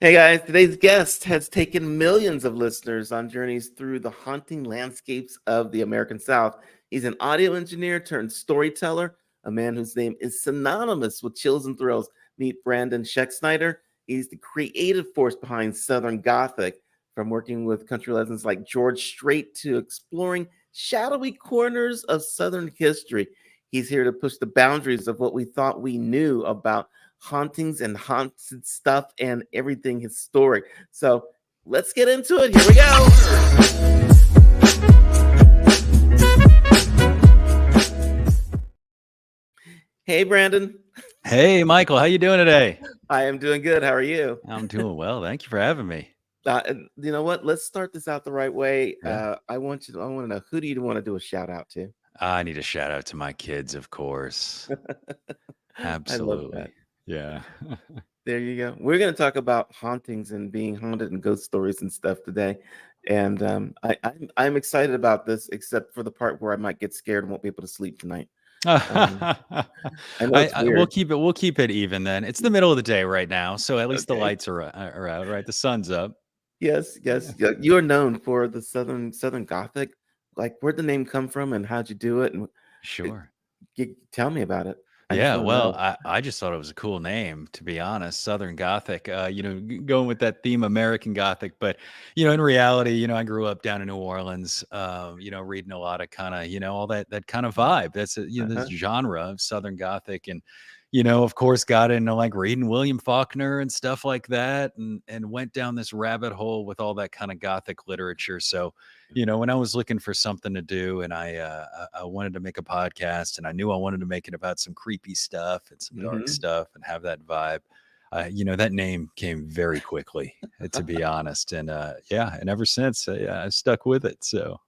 Hey guys, today's guest has taken millions of listeners on journeys through the haunting landscapes of the American South. He's an audio engineer turned storyteller, a man whose name is synonymous with chills and thrills. Meet Brandon Schexnayder. He's the creative force behind Southern Gothic, from working with country legends like George Strait to exploring shadowy corners of Southern history. He's here to push the boundaries of what we thought we knew about hauntings and haunted stuff and everything historic. So let's get into it. Here we go. Hey, Brandon. Hey, Michael, how you doing today? I am doing good. How are you? I'm doing well. Thank you for having me. You know what? Let's start this out the right way. Yeah. I want to know, who do you want to do a shout out to? I need a shout out to my kids, of course. I love that. Absolutely. Yeah. There you go. We're going to talk about hauntings and being haunted and ghost stories and stuff today. And I'm excited about this, except for the part where I might get scared and won't be able to sleep tonight. I know it's weird. We'll keep it even then. It's the middle of the day right now, so at least the Okay. lights are out, right? The sun's up. Yes. Yeah, you are known for the Southern Gothic. Like, where'd the name come from, and how'd you do it? And Sure. tell me about it. I just Yeah, want to well, know. I just thought it was a cool name, to be honest. Southern Gothic, going with that theme, American Gothic. But, in reality, I grew up down in New Orleans, reading a lot of kind of, all that kind of vibe. That's, this Uh-huh. genre of Southern Gothic. And, of course, got into like reading William Faulkner and stuff like that, and went down this rabbit hole with all that kind of Gothic literature. So, when I was looking for something to do, and I wanted to make a podcast, and I knew I wanted to make it about some creepy stuff and some dark Hmm. stuff and have that vibe. That name came very quickly, to be honest. And and ever since, I've stuck with it. So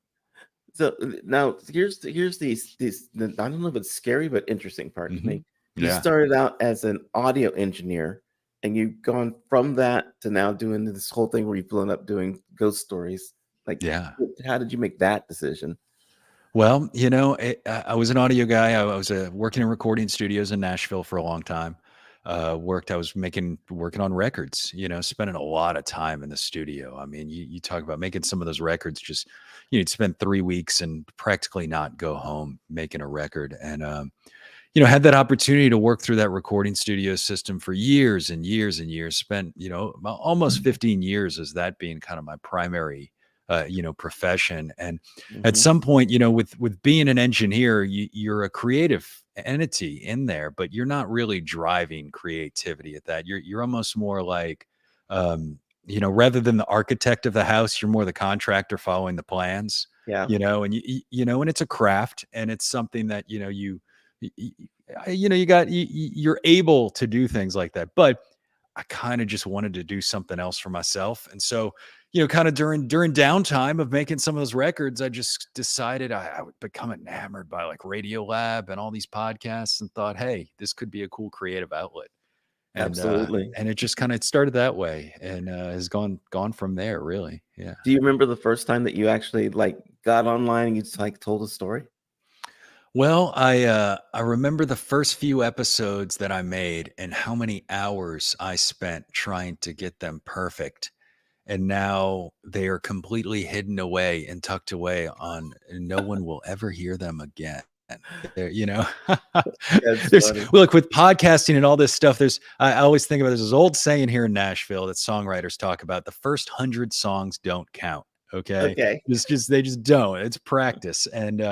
So now here's I don't know if it's scary but interesting part to mhm. me. You Yeah, started out as an audio engineer, and you've gone from that to now doing this whole thing where you've blown up doing ghost stories. Like, yeah. how did you make that decision? Well, I was an audio guy. I was working in recording studios in Nashville for a long time. I was working on records, spending a lot of time in the studio. I mean, you talk about making some of those records, just, you'd spend 3 weeks and practically not go home making a record. And, had that opportunity to work through that recording studio system for years and years and years, spent, about almost 15 years as that being kind of my primary profession. And at Hmm. some point, with being an engineer, you're a creative entity in there, but you're not really driving creativity at that. You're almost more like, rather than the architect of the house, you're more the contractor following the plans. Yeah, And it's a craft, and it's something that y- y- you're able to do things like that. But I kind of just wanted to do something else for myself. And so, kind of during downtime of making some of those records, I just decided I would become enamored by like Radio Lab and all these podcasts, and thought, hey, this could be a cool creative outlet. And absolutely. and it just kind of started that way, and has gone from there, really. Yeah. Do you remember the first time that you actually like got online and you just like told a story? Well, I remember the first few episodes that I made and how many hours I spent trying to get them perfect. And now they are completely hidden away and tucked away on, and no one will ever hear them again. There, That's there's, funny. well, look, with podcasting and all this stuff, I always think about, there's this old saying here in Nashville that songwriters talk about: the first 100 songs don't count. Okay. Okay. They just don't. It's practice. And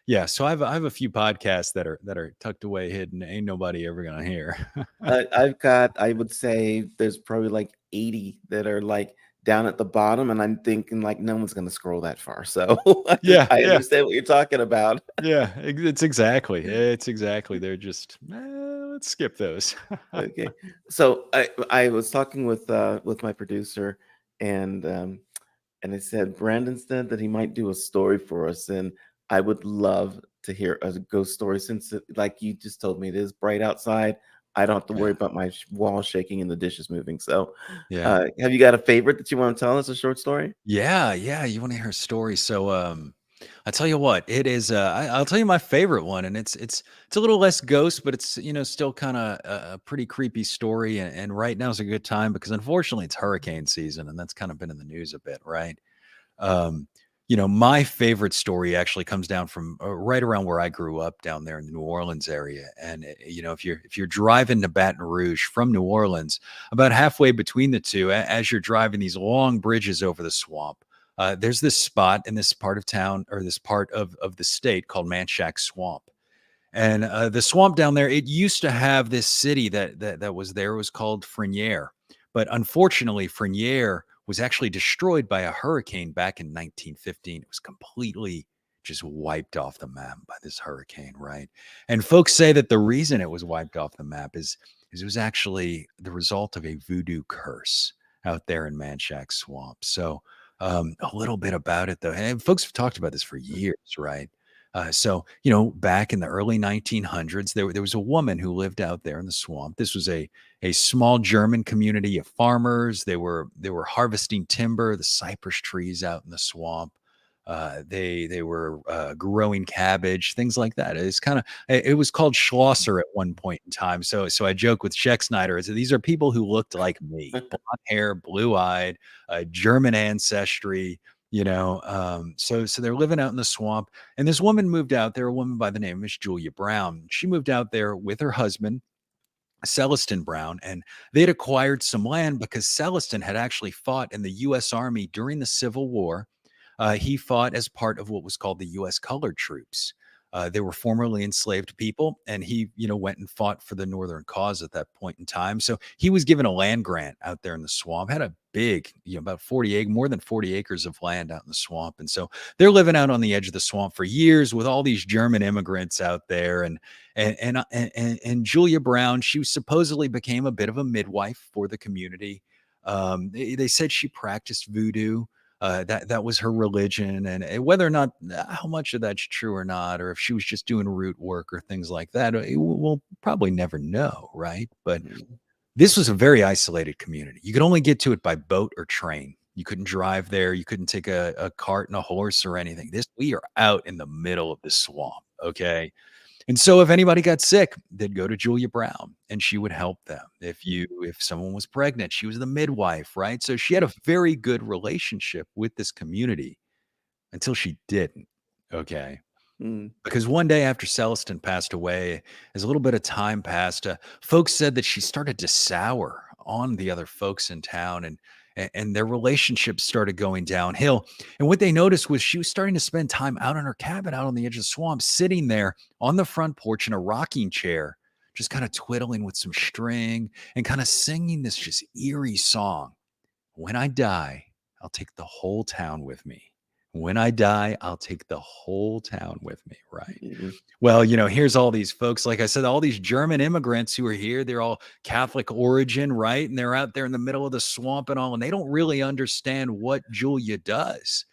yeah, so I have a few podcasts that are tucked away, hidden. Ain't nobody ever gonna hear. I've got, I would say there's probably like 80 that are like down at the bottom, and I'm thinking like no one's gonna scroll that far. So Yeah, I yeah. understand what you're talking about. Yeah, it's exactly. They're just, let's skip those. Okay. So I was talking with my producer, and I said Brandon said that he might do a story for us, and I would love to hear a ghost story, since like you just told me, it is bright outside. I don't have to worry Yeah, about my wall shaking and the dishes moving. So, yeah, have you got a favorite that you want to tell us, a short story? yeah, yeah. You want to hear a story? So, I tell you what, it is. I'll tell you my favorite one, and it's a little less ghost, but it's still kind of a pretty creepy story. And right now is a good time because unfortunately it's hurricane season, and that's kind of been in the news a bit, right? Um, my favorite story actually comes down from right around where I grew up down there in the New Orleans area. And if you're driving to Baton Rouge from New Orleans, about halfway between the two, as you're driving these long bridges over the swamp, there's this spot in this part of town or this part of the state called Manchac Swamp. And the swamp down there, it used to have this city that was there. It was called Frenier, but unfortunately, Frenier was actually destroyed by a hurricane back in 1915. It was completely just wiped off the map by this hurricane, right? And folks say that the reason it was wiped off the map is it was actually the result of a voodoo curse out there in Manchac Swamp. So a little bit about it, though, and folks have talked about this for years, right? So, back in the early 1900s, there was a woman who lived out there in the swamp. This was a small German community of farmers. They were harvesting timber, the cypress trees out in the swamp. They were growing cabbage, things like that. It was called Schlosser at one point in time. So I joke with Schexnayder. I said, these are people who looked like me, blonde hair, blue eyed, German ancestry. So they're living out in the swamp, and this woman moved out there. A woman by the name of Miss Julia Brown. She moved out there with her husband, Celestin Brown, and they had acquired some land because Celestin had actually fought in the U.S. Army during the Civil War. He fought as part of what was called the U.S. Colored Troops. They were formerly enslaved people, and he, went and fought for the Northern cause at that point in time. So he was given a land grant out there in the swamp. Had a big, about 40 more than 40 acres of land out in the swamp, and so they're living out on the edge of the swamp for years with all these German immigrants out there, and Julia Brown, she supposedly became a bit of a midwife for the community. They said she practiced voodoo. That was her religion, and whether or not how much of that's true or not, or if she was just doing root work or things like that, we'll probably never know, right? But Mhm. this was a very isolated community. You could only get to it by boat or train. You couldn't drive there. You couldn't take a cart and a horse or anything. We are out in the middle of the swamp. Okay. And so if anybody got sick, they'd go to Julia Brown and she would help them. If someone was pregnant, she was the midwife, right? So she had a very good relationship with this community until she didn't. Okay. Mm. Because one day after Celestin passed away, as a little bit of time passed, folks said that she started to sour on the other folks in town, and their relationship started going downhill. And what they noticed was she was starting to spend time out in her cabin, out on the edge of the swamp, sitting there on the front porch in a rocking chair, just kind of twiddling with some string and kind of singing this just eerie song. When I die, I'll take the whole town with me. When I die, I'll take the whole town with me, right? Mhm. Well, here's all these folks, like I said, all these German immigrants who are here. They're all Catholic origin, right? And they're out there in the middle of the swamp and all, and they don't really understand what Julia does.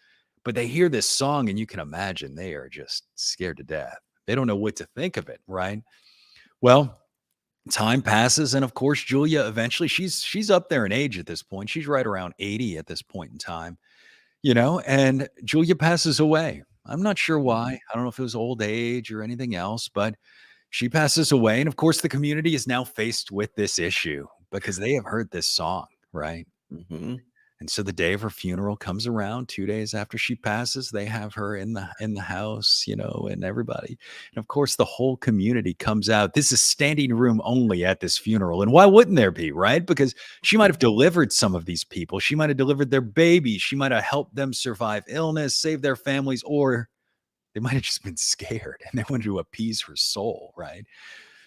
But they hear this song, and you can imagine they are just scared to death. They don't know what to think of it, right? Well, time passes, and of course, Julia eventually she's up there in age at this point. She's right around 80 at this point in time, and Julia passes away. I'm not sure why. I don't know if it was old age or anything else, but she passes away. And of course, the community is now faced with this issue because they have heard this song, right? Mhm. And so the day of her funeral comes around 2 days after she passes. They have her in the house, and everybody. And of course, the whole community comes out. This is standing room only at this funeral. And why wouldn't there be, right? Because she might have delivered some of these people. She might have delivered their babies. She might have helped them survive illness, save their families, or they might have just been scared and they wanted to appease her soul, right?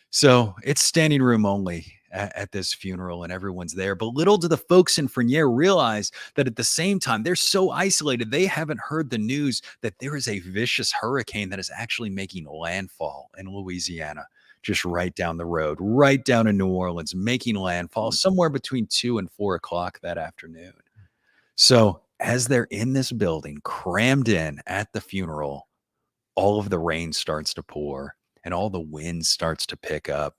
So it's standing room only at this funeral, and everyone's there. But little do the folks in Frenier realize that at the same time, they're so isolated, they haven't heard the news that there is a vicious hurricane that is actually making landfall in Louisiana, just right down the road, right down in New Orleans, making landfall Mm. somewhere between 2 and 4 o'clock that afternoon. So as they're in this building, crammed in at the funeral, all of the rain starts to pour and all the wind starts to pick up.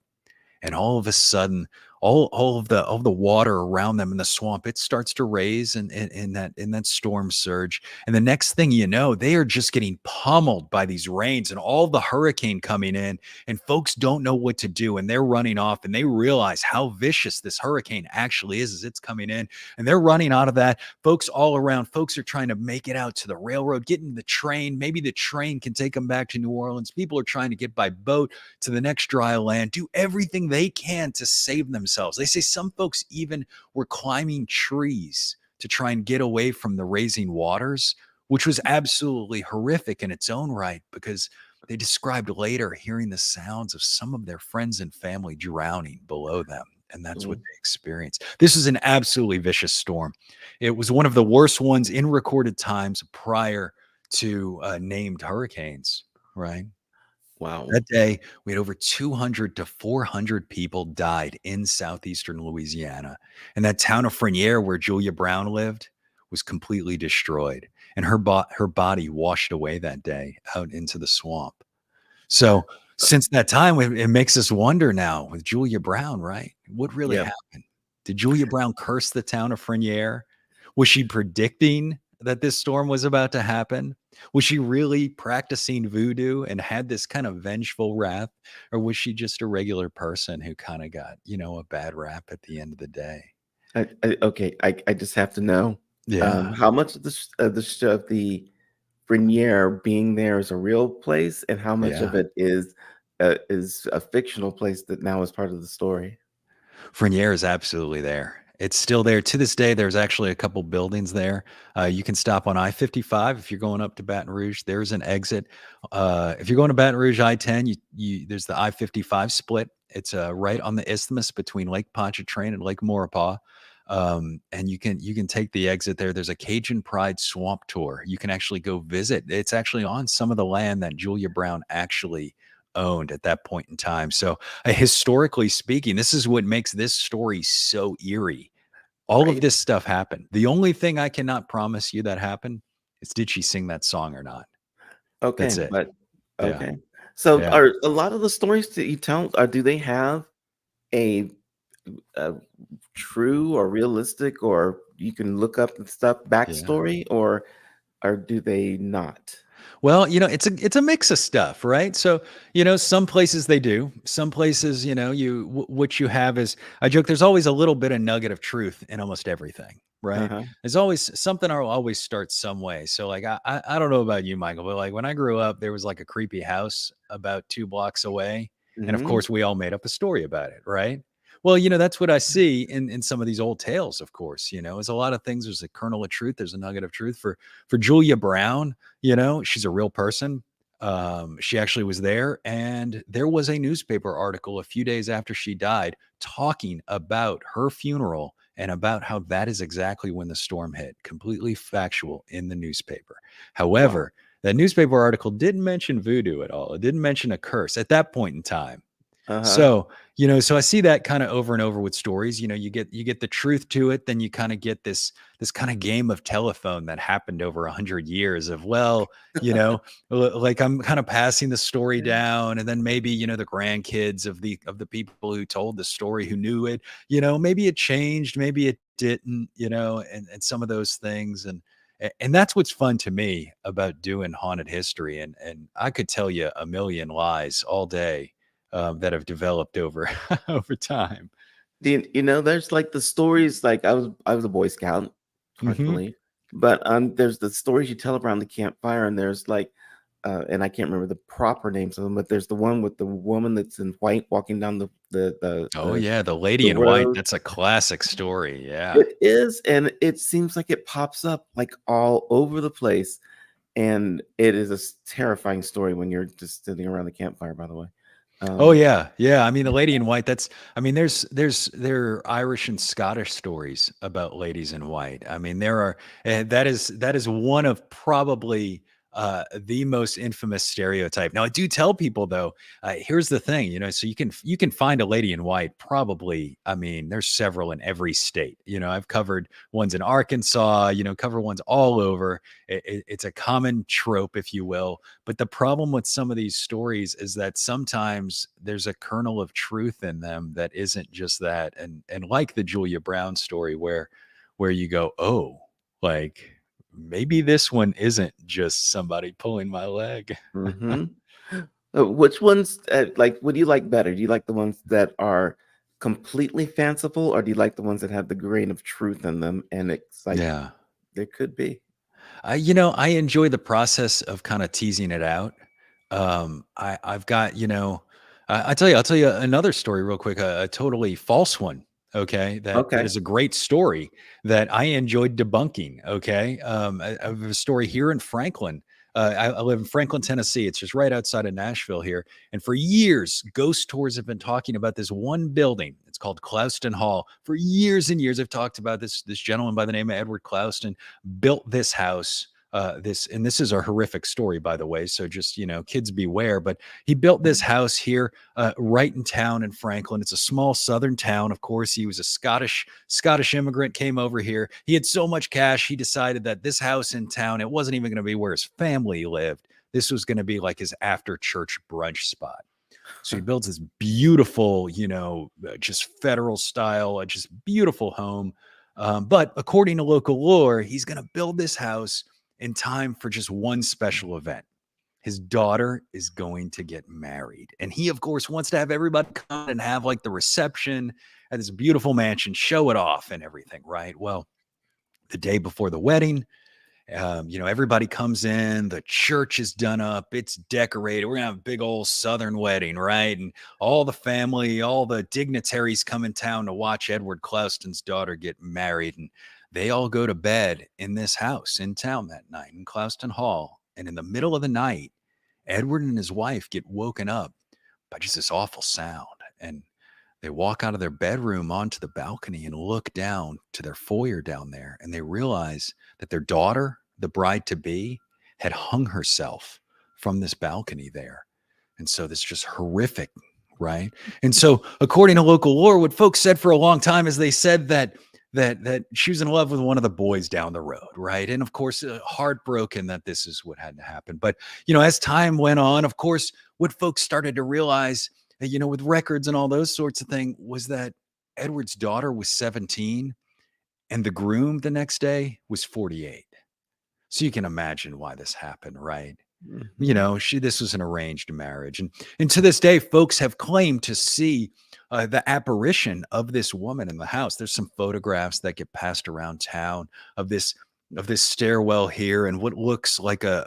And all of a sudden, all of the water around them in the swamp, it starts to raise in that storm surge. And the next thing you know, they are just getting pummeled by these rains and all the hurricane coming in, and folks don't know what to do, and they're running off, and they realize how vicious this hurricane actually is as it's coming in, and they're running out of that. Folks all around, folks are trying to make it out to the railroad, getting the train. Maybe the train can take them back to New Orleans. People are trying to get by boat to the next dry land, do everything they can to save themselves. They say some folks even were climbing trees to try and get away from the raising waters, which was absolutely horrific in its own right, because they described later hearing the sounds of some of their friends and family drowning below them. And that's what Mm, they experienced. This is an absolutely vicious storm. It was one of the worst ones in recorded times prior to named hurricanes, right? wow. That day, we had over 200 to 400 people died in southeastern Louisiana. And that town of Frenier, where Julia Brown lived, was completely destroyed. And her body washed away that day out into the swamp. So since that time, it makes us wonder now with Julia Brown, right? What really Yeah. happened? Did Julia Brown curse the town of Frenier? Was she predicting that this storm was about to happen? Was she really practicing voodoo and had this kind of vengeful wrath? Or was she just a regular person who kind of got, a bad rap at the end of the day? Okay, I just have to know, Yeah. how much of the Frenier being there is a real place, and how much Yeah. of it is a fictional place that now is part of the story? Frenier is absolutely there. It's still there to this day. There's actually a couple buildings there. You can stop on I-55 if you're going up to Baton Rouge. There's an exit. If you're going to Baton Rouge I-10, there's the I-55 split. It's right on the isthmus between Lake Pontchartrain and Lake Maurepas. And you can take the exit there. There's a Cajun Pride swamp tour. You can actually go visit. It's actually on some of the land that Julia Brown actually owned at that point in time. So historically speaking, this is what makes this story so eerie. All of Right. this stuff happened. The only thing I cannot promise you that happened is, did she sing that song or not? That's Okay, it. but Yeah. okay. So Yeah. are a lot of the stories that you tell, do they have a, a true or realistic, or you can look up and stuff Yeah. backstory, or do they not? Well, it's a mix of stuff, right? So, some places they do. Some places, what you have is, I joke, there's always a little bit of nugget of truth in almost everything, right? Uh-huh. There's always something will always start some way. So like I don't know about you, Michael, but like when I grew up, there was like a creepy house about 2 blocks away. And of Mhm. course, we all made up a story about it, right? Well, that's what I see in some of these old tales, of course, is a lot of things. There's a kernel of truth, there's a nugget of truth for Julia Brown. She's a real person. She actually was there, and there was a newspaper article a few days after she died talking about her funeral and about how that is exactly when the storm hit. Completely factual in the newspaper. Wow. However, that newspaper article didn't mention voodoo at all. It didn't mention a curse at that point in time. Uh-huh. So I see that kind of over and over with stories. You get the truth to it, then you kind of get this kind of game of telephone that happened over 100 years of, well, like I'm kind of passing the story down, and then maybe the grandkids of the people who told the story, who knew it, maybe it changed, maybe it didn't, and some of those things. And that's what's fun to me about doing haunted history. And I could tell you a million lies all day that have developed over over time. There's like the stories, like I was a Boy Scout, hard to Hmm. believe. But there's the stories you tell around the campfire, and there's like and I can't remember the proper names of them, but there's the one with the woman that's in white walking down Oh yeah, the lady the in white. road. That's a classic story. Yeah, It is, and it seems like it pops up like all over the place. And it is a terrifying story when you're just sitting around the campfire, by the way. oh Um, yeah, yeah. I mean, the lady in white. That's. I mean, there are Irish and Scottish stories about ladies in white. I mean, there are. That is one of probably the most infamous stereotype. Now, I do tell people though, here's the thing, so you can find a lady in white probably. I mean, there's several in every state. I've covered ones in Arkansas. Cover ones all over. It's a common trope, if you will. But the problem with some of these stories is that sometimes there's a kernel of truth in them that isn't just that. And like the Julia Brown story, where you go, oh, like maybe this one isn't just somebody pulling my leg. Hmm. Which ones, like, what do you like better? Do you like the ones that are completely fanciful, or do you like the ones that have the grain of truth in them? And it's like, Yeah. there could be. I enjoy the process of kind of teasing it out. I've got, I'll tell you another story real quick, a totally false one. Okay. That Okay. is a great story that I enjoyed debunking. Okay. I have a story here in Franklin. I live in Franklin, Tennessee. It's just right outside of Nashville here. And for years, ghost tours have been talking about this one building. It's called Clouston Hall. For years and years, I've talked about this gentleman by the name of Edward Clouston built this house. This is a horrific story, by the way. So just kids beware. But he built this house here, right in town in Franklin. It's a small southern town. Of course, he was a Scottish immigrant, came over here. He had so much cash, he decided that this house in town, it wasn't even going to be where his family lived. This was going to be like his after church brunch spot. So he builds this beautiful, just federal style, just beautiful home. But according to local lore, he's going to build this house in time for just one special event. His daughter is going to get married. And he, of course, wants to have everybody come and have like the reception at this beautiful mansion, show it off and everything, right? Well, the day before the wedding, everybody comes in, the church is done up, it's decorated. We're gonna have a big old Southern wedding, right? And all the family, all the dignitaries come in town to watch Edward Clouston's daughter get married. And they all go to bed in this house in town that night in Clouston Hall. And in the middle of the night, Edward and his wife get woken up by just this awful sound. And they walk out of their bedroom onto the balcony and look down to their foyer down there. And they realize that their daughter, the bride to be, had hung herself from this balcony there. And so this just horrific, right? And so, according to local lore, what folks said for a long time is they said that she was in love with one of the boys down the road, right? And of course, heartbroken that this is what had to happen. But as time went on, of course, what folks started to realize, with records and all those sorts of things, was that Edward's daughter was 17 and the groom the next day was 48. So you can imagine why this happened, right? Mhm. This was an arranged marriage. And to this day, folks have claimed to see the apparition of this woman in the house. There's some photographs that get passed around town of this stairwell here and what looks like a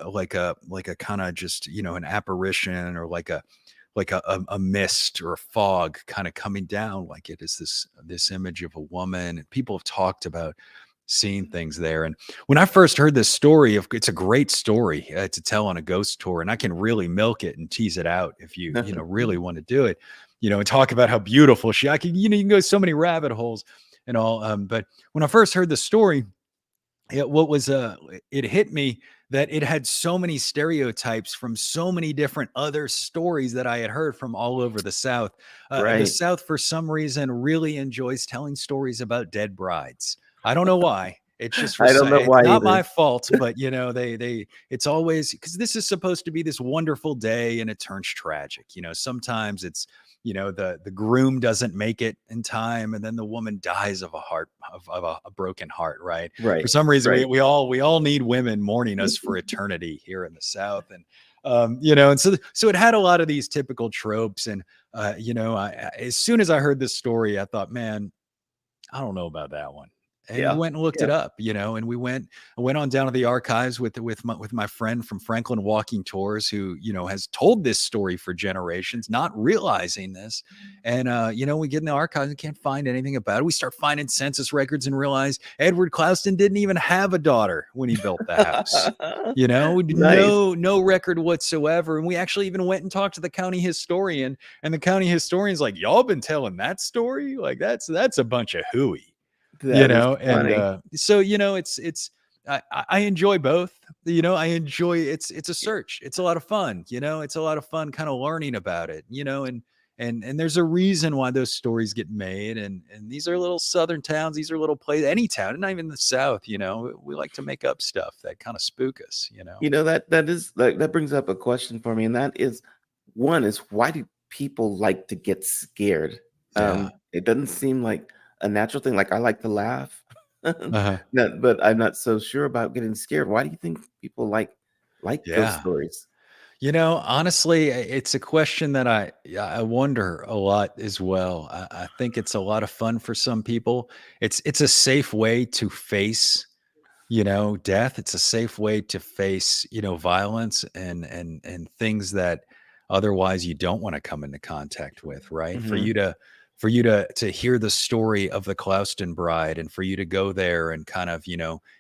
kind of just, an apparition, or like a mist or a fog kind of coming down, like it is this image of a woman. And people have talked about seeing things there. And when I first heard this story, it's a great story to tell on a ghost tour, and I can really milk it and tease it out if you really want to do it, and talk about how beautiful I can, you can go so many rabbit holes and all. But when I first heard the story, it hit me that it had so many stereotypes from so many different other stories that I had heard from all over the South. The Right. South, for some reason, really enjoys telling stories about dead brides. I don't know why. It's just I don't know it's why not either. my fault, but it's always, because this is supposed to be this wonderful day and it turns tragic. Sometimes it's, the groom doesn't make it in time, and then the woman dies of a broken heart, right? For Right. some reason, we Right. we all need women mourning us for eternity here in the South. And and so it had a lot of these typical tropes. And as soon as I heard this story, I thought, man, I don't know about that one. And we Yeah. went and looked it Yeah. up, and I went on down to the archives with my friend from Franklin Walking Tours, who, has told this story for generations, not realizing this. And, we get in the archives and can't find anything about it. We start finding census records and realize Edward Clouston didn't even have a daughter when he built the house. Nice. No record whatsoever. And we actually even went and talked to the county historian, and the county historian's like, y'all been telling that story? Like that's a bunch of hooey. That is And funny. so it's I enjoy both. I enjoy it's a search. It's a lot of fun. It's a lot of fun kind of learning about it. And there's a reason why those stories get made. And these are little southern towns. These are little places. Any town, not even the South. We like to make up stuff that kind of spook us. That brings up a question for me, and that is, one is, why do people like to get scared? Yeah. It doesn't seem like a natural thing. Like, I like to laugh, Uh-huh. but I'm not so sure about getting scared. Why do you think people like ghost Yeah. stories? Honestly, it's a question that I wonder a lot as well. I think it's a lot of fun for some people. It's a safe way to face death. It's a safe way to face violence and things that otherwise you don't want to come into contact with, right? For Hmm. you to hear the story of the Clouston bride, and for you to go there and kind of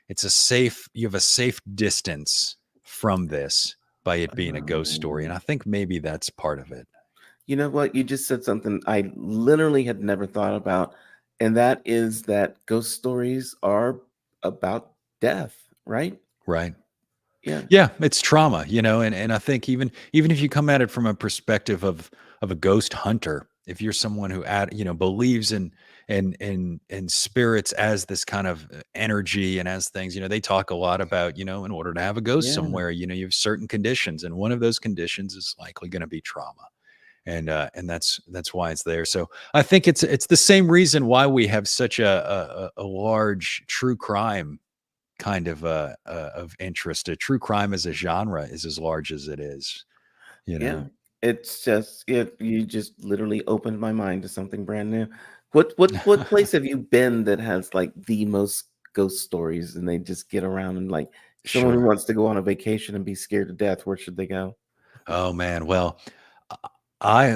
it's a safe you have a safe distance from this by it being a ghost story, and I think maybe that's part of it. You know what? You just said something I literally had never thought about, and that is that ghost stories are about death, right? Right. Yeah. Yeah, it's trauma, and I think even if you come at it from a perspective of a ghost hunter, if you're someone who believes in spirits as this kind of energy and as things, they talk a lot about, in order to have a ghost Yeah. somewhere, you have certain conditions, and one of those conditions is likely going to be trauma. And that's why it's there. So I think it's the same reason why we have such a large true crime kind of interest. A true crime as a genre is as large as it is, you Yeah, know? it's just you just literally opened my mind to something brand new. What place have you been that has like the most ghost stories, and they just get around, and like someone who Sure. wants to go on a vacation and be scared to death, where should they go? Oh, man. Well,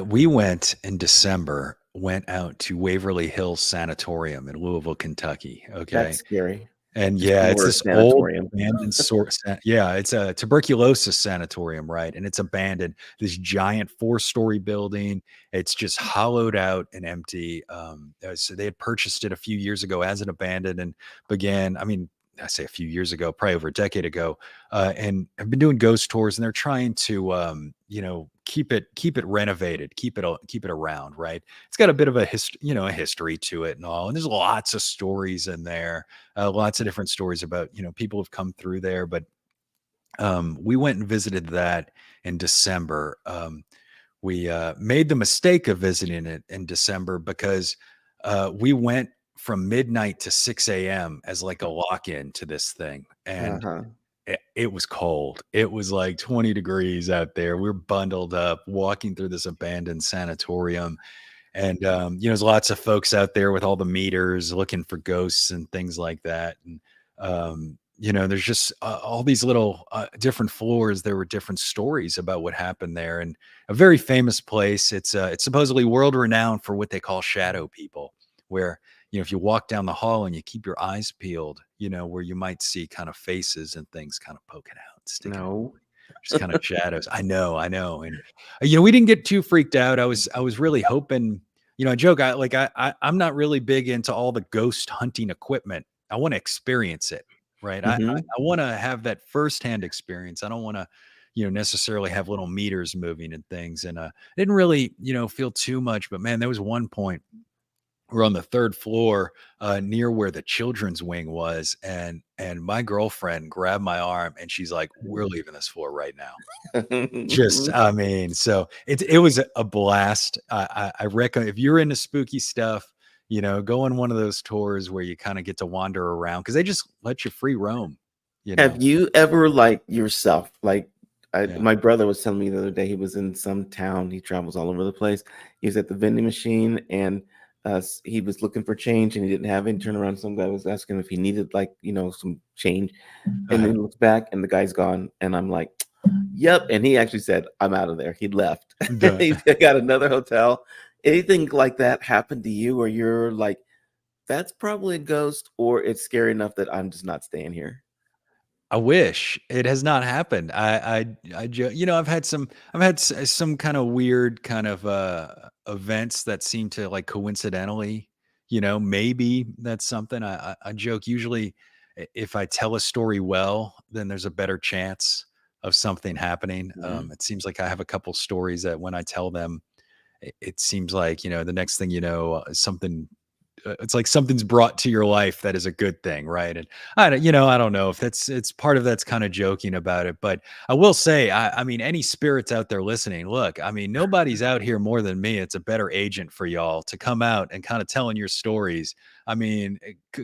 we went in December, went out to Waverly Hills Sanatorium in Louisville, Kentucky, That's okay? scary. And Just yeah, the it's word this old sanatorium. abandoned yeah, it's a tuberculosis sanatorium, right? And it's abandoned, this giant four-story building. It's just hollowed out and empty. So they had purchased it a few years ago as an abandoned and began, I mean, I say a few years ago, probably over a decade ago, and have been doing ghost tours, and they're trying to, keep it renovated, keep it around, right? It's got a bit of a history to it and all, and there's lots of stories in there, lots of different stories about people who've come through there. But we went and visited that in December. We made the mistake of visiting it in December because we went from midnight to 6 a.m. as like a lock-in to this thing, and Uh-huh. it was cold. It was like 20 degrees out there. We're bundled up, walking through this abandoned sanatorium, and, there's lots of folks out there with all the meters looking for ghosts and things like that. And, there's just all these little different floors. There were different stories about what happened there, and a very famous place. It's supposedly world renowned for what they call shadow people, where if you walk down the hall and you keep your eyes peeled, where you might see kind of faces and things kind of poking out, sticking out, No. just kind of shadows. I know, and we didn't get too freaked out. I was really hoping, I joke, I'm not really big into all the ghost hunting equipment. I want to experience it, right? Hmm. I want to have that firsthand experience. I don't want to, necessarily have little meters moving and things. And didn't really, feel too much. But man, there was one point we're on the third floor near where the children's wing was, and my girlfriend grabbed my arm and she's like, "We're leaving this floor right now." Just, I mean, so it was a blast. I reckon if you're into spooky stuff, go on one of those tours where you kind of get to wander around because they just let you free roam, you know. Have you ever, like, yourself, like, Yeah. my brother was telling me the other day, he was in some town, he travels all over the place. He was at the vending machine, and he was looking for change, and he didn't have any. Turn around, some guy was asking if he needed, like, some change, and then Uh-huh. he looks back, and the guy's gone, and I'm like, "Yep," and he actually said, "I'm out of there." He left. Done. He got another hotel. Anything like that happen to you where you're like, "That's probably a ghost," or "It's scary enough that I'm just not staying here?" I wish it has not happened. I've had some kind of weird kind of events that seem to like coincidentally, maybe that's something I joke usually. if I tell a story well, then there's a better chance of something happening. Mhm. It seems like I have a couple stories that when I tell them, it seems like, the next thing you know, something it's like something's brought to your life that is a good thing, right? And I don't know if it's part of that's kind of joking about it, but I will say, I mean, any spirits out there listening, look, I mean, nobody's out here more than me. It's a better agent for y'all to come out and kind of telling your stories. I mean,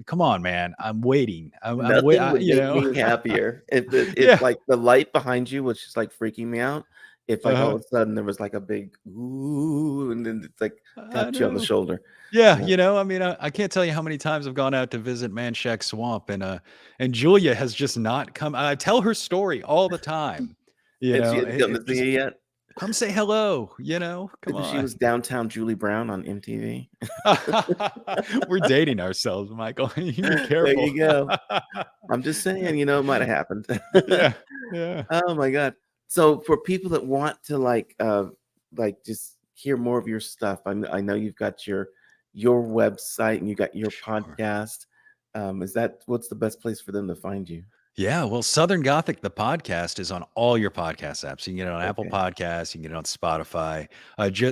come on, man, I'm waiting. Nothing would make me happier if Yeah, like the light behind you was just like freaking me out. If like all uh-huh. of a sudden there was like a big ooh, and then it's like I tapped you on the know. shoulder. Yeah, Yeah. I mean, I can't tell you how many times I've gone out to visit Manchac Swamp, and Julia has just not come. I tell her story all the time. And she hadn't come to It see just you yet. come say hello. Come She on. was downtown Julie Brown on MTV. We're dating ourselves, Michael. You be There careful. you go. I'm just saying, it might have happened. Yeah, yeah. Oh my god. So for people that want to like just hear more of your stuff, I know you've got your website and you got your Sure. podcast. Is that what's the best place for them to find you? Yeah, well, Southern Gothic, the podcast, is on all your podcast apps. You can get it on Apple Okay. Podcasts, you can get it on Spotify,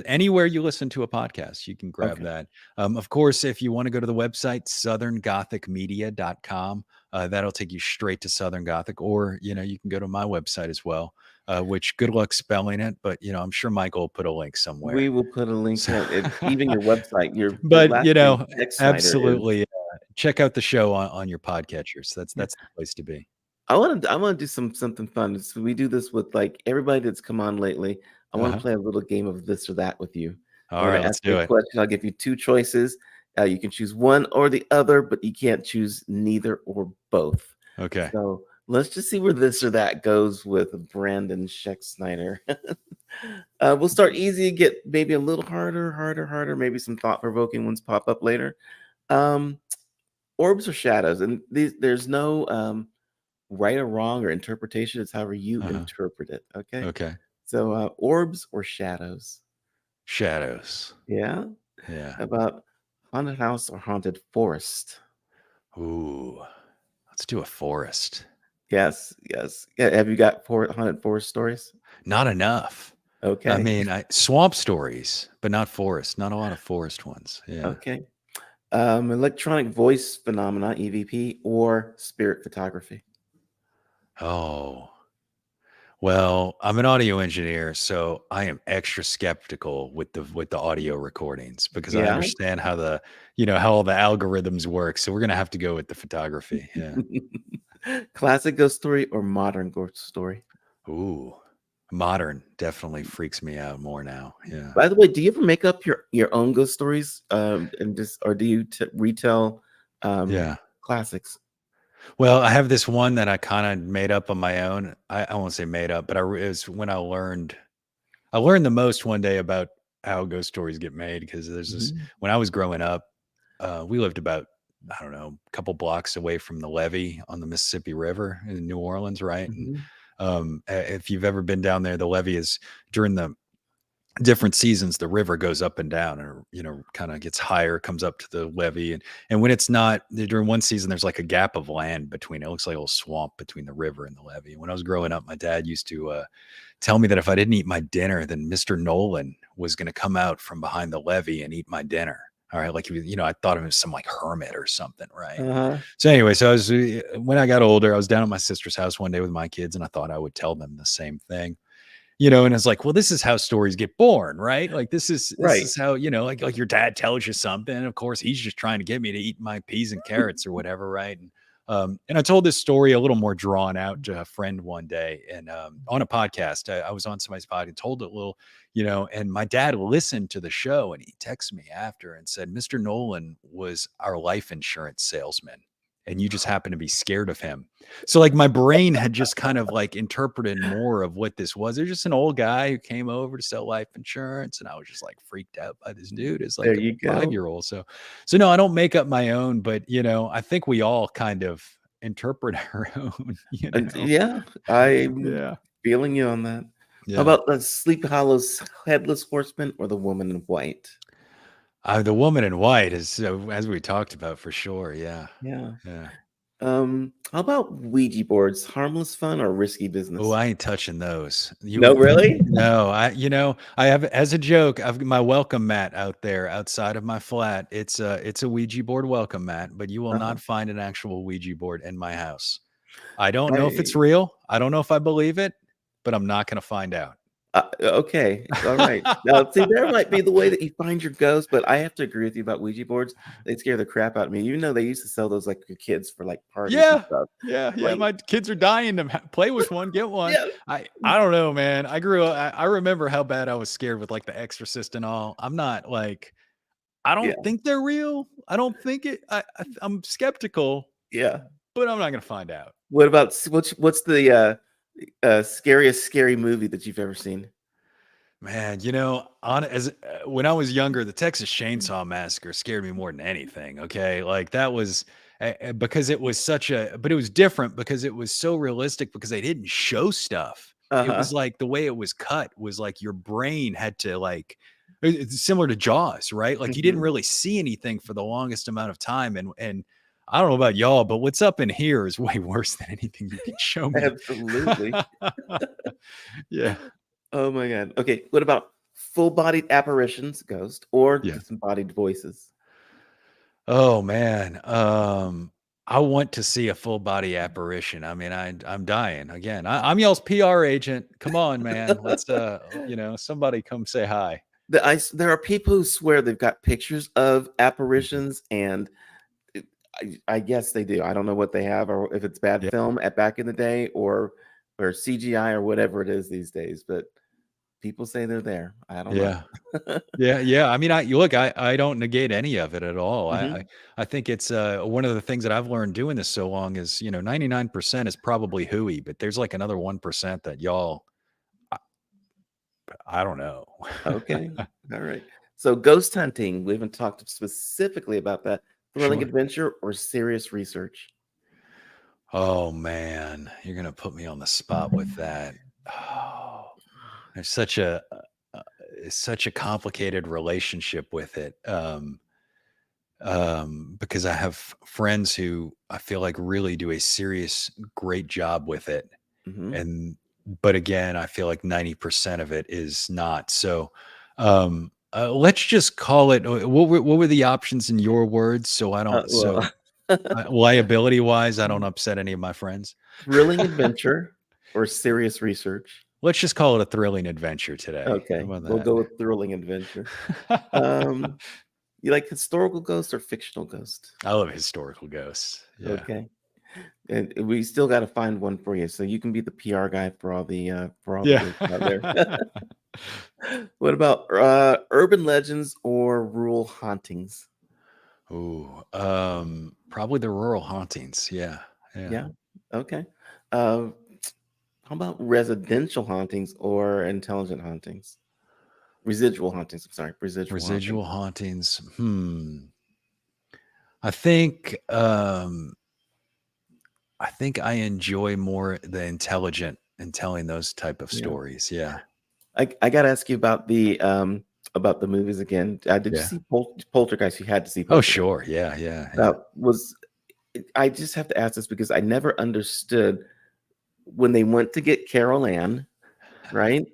anywhere you listen to a podcast, you can grab Okay. that. Of course, if you want to go to the website, southerngothicmedia.com, that'll take you straight to Southern Gothic, or, you can go to my website as well, which good luck spelling it, but, I'm sure Michael will put a link somewhere. We will put a link So, to it. Even your website, your but, last name, Schexnayder, is absolutely, check out the show on your podcatchers. yeah. That's the place to be. I wanna do something fun. So we do this with, like, everybody that's come on lately. I wanna Uh-huh. play a little game of this or that with you. I'm All gonna right, let's ask you do a it. question. I'll give you 2 choices. You can choose one or the other, but you can't choose neither or both. Okay. So, let's just see where this or that goes with Brandon Schexnayder. We'll start easy, get maybe a little harder, harder, maybe some thought-provoking ones pop up later. Um, Orbs or shadows? And there's no, right or wrong or interpretation. It's however you Uh-huh. interpret it. Okay. Okay. So orbs or shadows? Shadows. Yeah. Yeah. How about haunted house or haunted forest? Ooh. Let's do a forest. Yes. Yes. Yeah. Have you got haunted forest stories? Not enough. I Okay. mean, swamp stories, but not forest. Not a lot of forest ones. Yeah. Okay. Electronic voice phenomena, EVP, or spirit photography? Oh. Well, I'm an audio engineer, so I am extra skeptical with the audio recordings because I Yeah. understand how how all the algorithms work. So we're gonna have to go with the photography. Yeah. Classic ghost story or modern ghost story? Ooh. Modern definitely freaks me out more now. Yeah. By the way, do you ever make up your own ghost stories, and just or do you retell, Yeah. classics? Well, I have this one that I kinda made up on my own. I won't say made up, but it was when I learned the most one day about how ghost stories get made because there's this Mhm, when I was growing up, we lived about, I don't know, a couple blocks away from the levee on the Mississippi River in New Orleans, right? And, mhm, if you've ever been down there, the levee is during the different seasons, the river goes up and down or, kind of gets higher, comes up to the levee. And when it's not during one season, there's like a gap of land between it. Looks like a little swamp between the river and the levee. When I was growing up, my dad used to tell me that if I didn't eat my dinner, then Mr. Nolan was going to come out from behind the levee and eat my dinner. All right. Like, he was, I thought of him as some like hermit or something. Right. uh-huh, So anyway, so when I got older, I was down at my sister's house one day with my kids and I thought I would tell them the same thing. And it's like, well, this is how stories get born, right? Like this right. is how, like your dad tells you something. And of course, he's just trying to get me to eat my peas and carrots or whatever, right? And I told this story a little more drawn out to a friend one day, and on a podcast, I was on somebody's podcast, told it a little, and my dad listened to the show, and he texted me after and said, "Mr. Nolan was our life insurance salesman, and you just happen to be scared of him." So like my brain had just kind of like interpreted more of what this was. There's just an old guy who came over to sell life insurance, and I was just like freaked out by this dude as There like a you go. 5-year-old. So no, I don't make up my own, but I think we all kind of interpret our own. And yeah, I'm Yeah. feeling you on that. How Yeah. about the Sleepy Hollow's Headless Horseman or the Woman in White? The woman in white is, as we talked about, for sure. Yeah. Yeah. Yeah. How about Ouija boards? Harmless fun or risky Oh, business? I ain't touching those. No, really? No, I have, as a joke, I've got my welcome mat out there outside of my flat. It's a Ouija board welcome mat, but you will Uh-huh. not find an actual Ouija board in my house. I don't know if it's I real. I don't know if I believe it, but I'm not going to find out. okay, all right. Now, see, there might be the way that you find your ghost, but I have to agree with you about Ouija boards. They scare the crap out of me. Even though they used to sell those like for kids for like parties and Yeah. stuff. Yeah, yeah, Like, my kids are dying to play with one, get one. yeah, I don't know, man. I grew up I remember how bad I was scared with, like, The Exorcist and all. I'm not, like, I yeah, don't think they're real. I don't think it I'm skeptical, yeah. but I'm not gonna find out. What about what's the scariest scary movie that you've ever seen? Man, on as when I was younger, the Texas Chainsaw Massacre scared me more than anything. Okay, like that was because it was but it was different because it was so realistic because they didn't show stuff. It Uh-huh. was like the way it was cut was like your brain had to like it's similar to Jaws, right? Like you didn't Mhm. really see anything for the longest amount of time, and I don't know about y'all, but what's up in here is way worse than anything you can show me. Absolutely. Yeah, Oh my god. Okay, what about full-bodied apparitions, ghost, or yeah. disembodied voices? Oh man, I want to see a full body apparition. I mean, I'm dying again. I'm y'all's PR agent. Come on, man. Let's somebody come say hi. There are people who swear they've got pictures of Mhm. apparitions, and I guess they do. I don't know what they have, or if it's bad Yeah, film at back in the day, or CGI, or whatever it is these days. But people say they're there. I don't know. yeah, yeah, yeah. I mean, I don't negate any of it at all. Mhm. I think it's one of the things that I've learned doing this so long is 99% is probably hooey, but there's like another 1% that y'all I, I don't know. Okay. All right. So ghost hunting, we haven't talked specifically about that. Thrilling Sure. adventure or serious research? Oh man, you're gonna put me on the spot with that. Oh, there's uh, such a complicated relationship with it. Because I have friends who I feel like really do a serious, great job with it, Mhm. and but again, I feel like 90% of it is not. So, let's just call it. What were the options in your words? So I don't. So Well, liability wise, I don't upset any of my friends. thrilling adventure or serious research? Let's just call it a thrilling adventure today. How Okay, about we'll that? go with thrilling adventure. Um, you like historical ghosts or fictional ghosts? I love historical ghosts. Yeah. Okay, and we still got to find one for you, so you can be the PR guy for all the Yeah. ghosts out there. What about urban legends or rural hauntings? Ooh, probably the rural hauntings. Yeah. Yeah. Yeah. Okay. Uh, how about residential hauntings or intelligent hauntings? Residual hauntings. I'm sorry, residual Residual hauntings. hauntings. I think I think I enjoy more the intelligent and telling those type of Yeah. stories. Yeah. I got to ask you about the movies again. Did you Yeah. see Poltergeist? You had to see Oh, Poltergeist. sure. Yeah. Yeah. Yeah. Was I just have to ask this because I never understood when they went to get Carol Ann, right?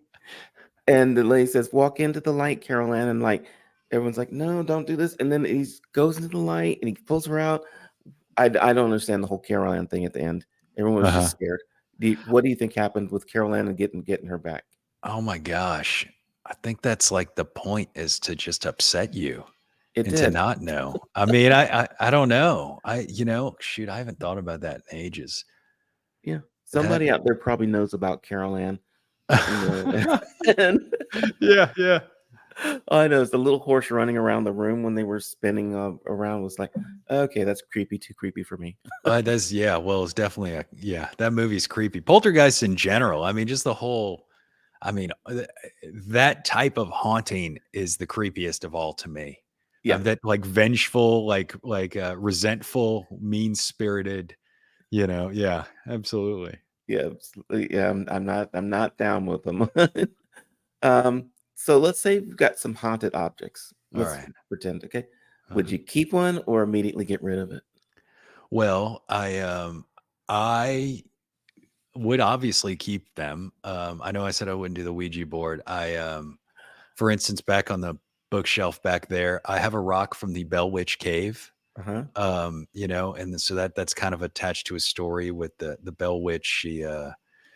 And the lady says, "Walk into the light, Carol Ann," and like everyone's like, "No, don't do this." And then he goes into the light and he pulls her out. I don't understand the whole Carol Ann thing at the end. Everyone was just Uh-huh. scared. What do you think happened with Carol Ann and getting her back? Oh my gosh. I think that's like the point is to just upset you It and to did. not know. I mean, I don't know. Shoot, I haven't thought about that in ages. Yeah. That Somebody out there probably knows about Carol Ann, and Yeah, yeah. all I know is the little horse running around the room when they were spinning, around was like, "Okay, that's creepy, too creepy for me." That's yeah, well, it's definitely that movie's creepy. Poltergeist in general, I mean, just the whole I mean, that type of haunting is the creepiest of all to me. Yeah. That like vengeful, resentful, mean-spirited, yeah, absolutely. Yeah, absolutely. Yeah, I'm not down with them. So let's say we've got some haunted objects. All Let's right. pretend, okay? Would Uh-huh. you keep one or immediately get rid of it? Well, I would obviously keep them. I know I said I wouldn't do the Ouija board. For instance, back on the bookshelf back there, I have a rock from the Bell Witch Cave. Uh-huh. And so that's kind of attached to a story with the Bell Witch.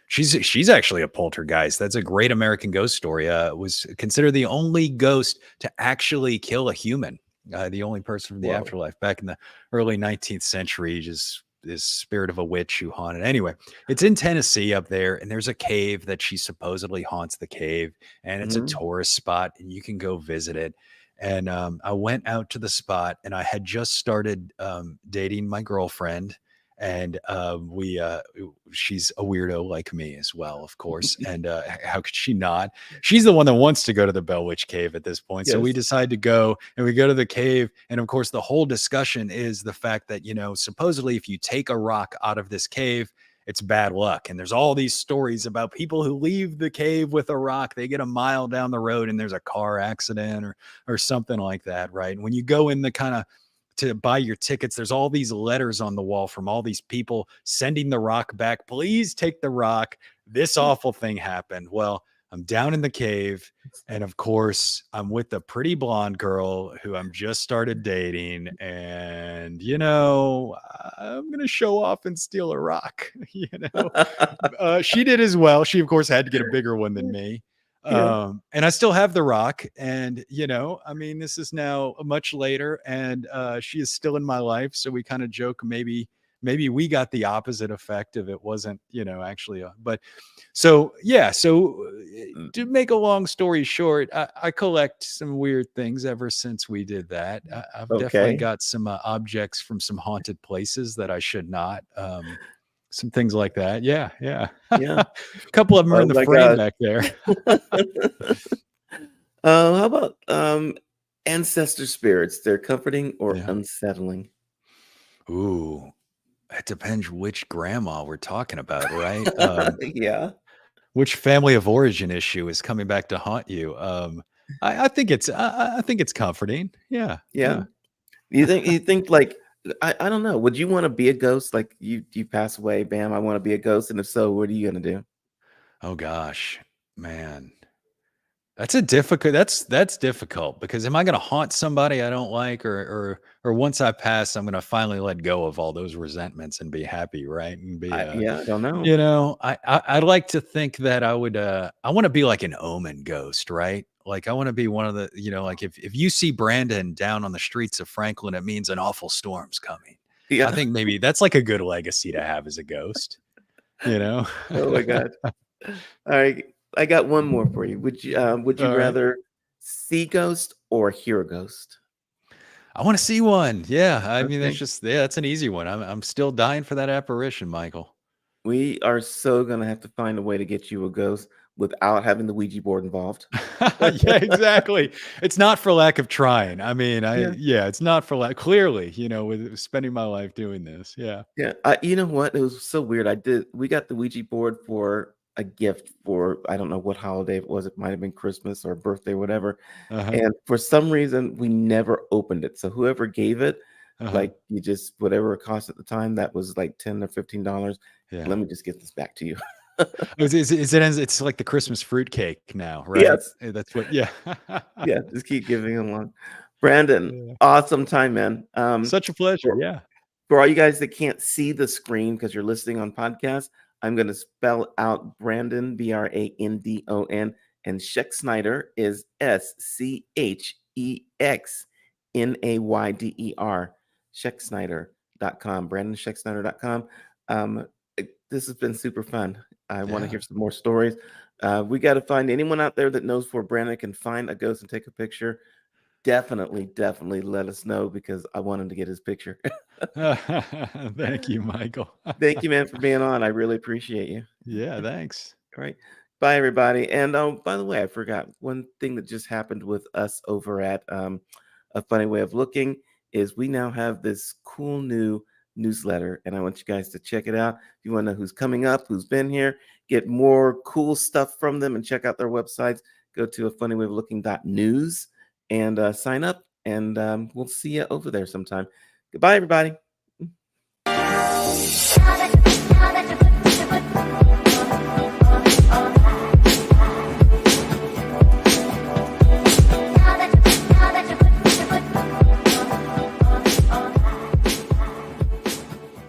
She's actually a poltergeist. That's a great American ghost story. Was considered the only ghost to actually kill a human. The only person from the Whoa. afterlife back in the early 19th century. Just this spirit of a witch who haunted. Anyway, it's in Tennessee up there, and there's a cave that she supposedly haunts the cave, and it's a Mhm. tourist spot, and you can go visit it. And I went out to the spot, and I had just started dating my girlfriend, and she's a weirdo like me as well, of course. And how could she not? She's the one that wants to go to the Bell Witch Cave at this point. So we Yes. decide to go, and we go to the cave. And of course, the whole discussion is the fact that, supposedly if you take a rock out of this cave, it's bad luck. And there's all these stories about people who leave the cave with a rock. They get a mile down the road and there's a car accident or something like that, right? And when you go in the kind of to buy your tickets, there's all these letters on the wall from all these people sending the rock back. Please take the rock. This awful thing happened. Well, I'm down in the cave. And of course, I'm with a pretty blonde girl who I'm just started dating. And, I'm going to show off and steal a rock. She did as well. She, of course, had to get a bigger one than me. Yeah. And I still have the rock. And, this is now much later, and she is still in my life. So we kind of joke, maybe we got the opposite effect if it wasn't, actually, but so, yeah. So to make a long story short, I collect some weird things ever since we did that. I've definitely Okay. got some objects from some haunted places that I should not. Some things like that. Yeah. Yeah. Yeah. A couple of them are Oh in the my frame god. back there. How about ancestor spirits? They're comforting or Yeah. unsettling? Ooh, it depends which grandma we're talking about, right? Yeah. Which family of origin issue is coming back to haunt you? I think it's comforting. Yeah, Yeah. yeah. You think like I don't know. Would you want to be a ghost? Like you pass away, bam, I want to be a ghost. And if so, what are you gonna do? Oh gosh, man. That's difficult because am I gonna haunt somebody I don't like, or once I pass, I'm gonna finally let go of all those resentments and be happy, right? And be I don't know. I'd like to think that I want to be like an omen ghost, right? Like I want to be one of the, like if you see Brandon down on the streets of Franklin, it means an awful storm's coming. I Yeah. think maybe that's like a good legacy to have as a ghost, you know? Oh my god. All right. I got one more for you. Would you All right. rather see ghost or hear a ghost? I want to see one. Yeah. I mean, Okay. that's an easy one. I'm still dying for that apparition, Michael. We are so gonna have to find a way to get you a ghost without having the Ouija board involved. Yeah, exactly. It's not for lack of trying. I mean, Yeah. yeah, it's not for lack clearly, with spending my life doing this. Yeah. Yeah, you know what? It was so weird. We got the Ouija board for a gift for I don't know what holiday it was. It might have been Christmas or birthday, whatever. Uh-huh. And for some reason, we never opened it. So whoever gave it, Uh-huh. like you just whatever it cost at the time, that was like $10 or $15. Yeah. Let me just get this back to you. Oh, it's like the Christmas fruit cake now, right? Yes. That's what yeah. Yeah, just keep giving along. Brandon, Yeah. awesome time, man. Such a pleasure. For Yeah. For all you guys that can't see the screen because you're listening on podcast, I'm going to spell out Brandon, Brandon, and Schexnayder is Schexnayder, Schexnayder.com, BrandonSchexnayder.com. This has been super fun. I want to Yeah. hear some more stories. We got to find anyone out there that knows where Brandon can find a ghost and take a picture. Definitely let us know because I want him to get his picture. Thank you, Michael. Thank you, man, for being on. I really appreciate you. Yeah, thanks. All right. Bye, everybody. And by the way, I forgot one thing that just happened with us over at A Funny Way of Looking is we now have this cool new newsletter, and I want you guys to check it out. If you want to know who's coming up, who's been here, get more cool stuff from them, and check out their websites, go to afunnywayoflooking.news and sign up, and we'll see you over there sometime. Goodbye, everybody.